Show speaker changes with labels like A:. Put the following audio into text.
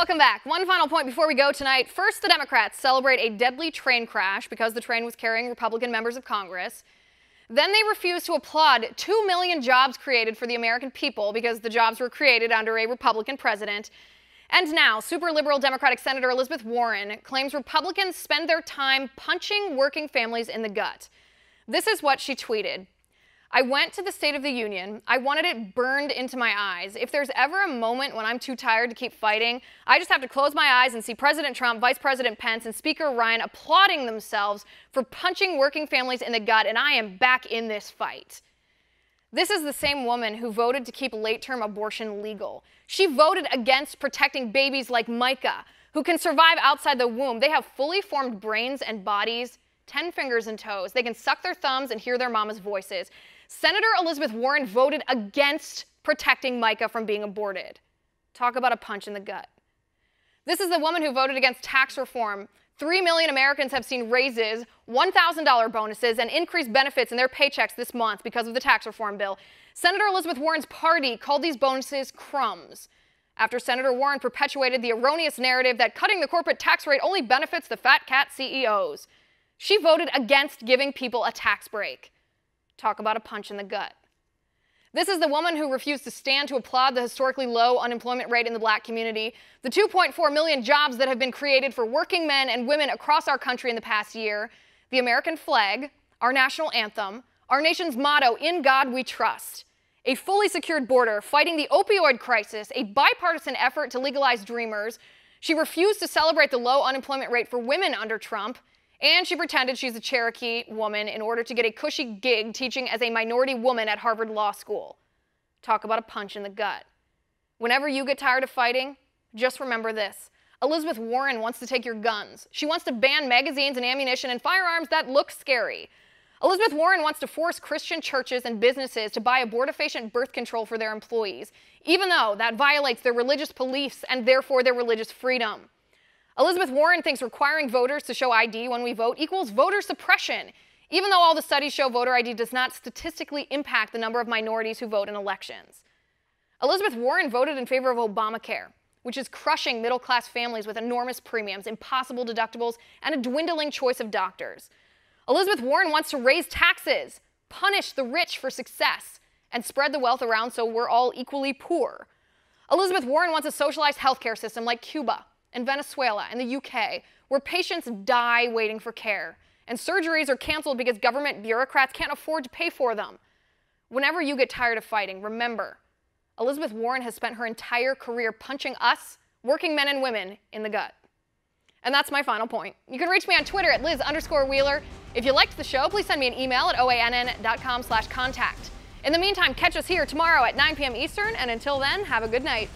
A: Welcome back. One final point before we go tonight. First, the Democrats celebrate a deadly train crash because the train was carrying Republican members of Congress. Then they refuse to applaud 2 million jobs created for the American people because the jobs were created under a Republican president. And now, super liberal Democratic Senator Elizabeth Warren claims Republicans spend their time punching working families in the gut. This is what she tweeted. I went to the State of the Union. I wanted it burned into my eyes. If there's ever a moment when I'm too tired to keep fighting, I just have to close my eyes and see President Trump, Vice President Pence, and Speaker Ryan applauding themselves for punching working families in the gut, and I am back in this fight. This is the same woman who voted to keep late-term abortion legal. She voted against protecting babies like Micah, who can survive outside the womb. They have fully formed brains and bodies, 10 fingers and toes. They can suck their thumbs and hear their mama's voices. Senator Elizabeth Warren voted against protecting Micah from being aborted. Talk about a punch in the gut. This is the woman who voted against tax reform. 3 million Americans have seen raises, $1,000 bonuses, and increased benefits in their paychecks this month because of the tax reform bill. Senator Elizabeth Warren's party called these bonuses crumbs after Senator Warren perpetuated the erroneous narrative that cutting the corporate tax rate only benefits the fat cat CEOs. She voted against giving people a tax break. Talk about a punch in the gut. This is the woman who refused to stand to applaud the historically low unemployment rate in the black community, the 2.4 million jobs that have been created for working men and women across our country in the past year, the American flag, our national anthem, our nation's motto, "In God We Trust," a fully secured border, fighting the opioid crisis, a bipartisan effort to legalize Dreamers. She refused to celebrate the low unemployment rate for women under Trump, and she pretended she's a Cherokee woman in order to get a cushy gig teaching as a minority woman at Harvard Law School. Talk about a punch in the gut. Whenever you get tired of fighting, just remember this. Elizabeth Warren wants to take your guns. She wants to ban magazines and ammunition and firearms that look scary. Elizabeth Warren wants to force Christian churches and businesses to buy abortifacient birth control for their employees, even though that violates their religious beliefs and therefore their religious freedom. Elizabeth Warren thinks requiring voters to show ID when we vote equals voter suppression, even though all the studies show voter ID does not statistically impact the number of minorities who vote in elections. Elizabeth Warren voted in favor of Obamacare, which is crushing middle-class families with enormous premiums, impossible deductibles, and a dwindling choice of doctors. Elizabeth Warren wants to raise taxes, punish the rich for success, and spread the wealth around so we're all equally poor. Elizabeth Warren wants a socialized healthcare system like Cuba and Venezuela and the UK, where patients die waiting for care, and surgeries are canceled because government bureaucrats can't afford to pay for them. Whenever you get tired of fighting, remember, Elizabeth Warren has spent her entire career punching us, working men and women, in the gut. And that's my final point. You can reach me on Twitter at Liz_Wheeler. If you liked the show, please send me an email at oann.com/contact. In the meantime, catch us here tomorrow at 9 p.m. Eastern, and until then, have a good night.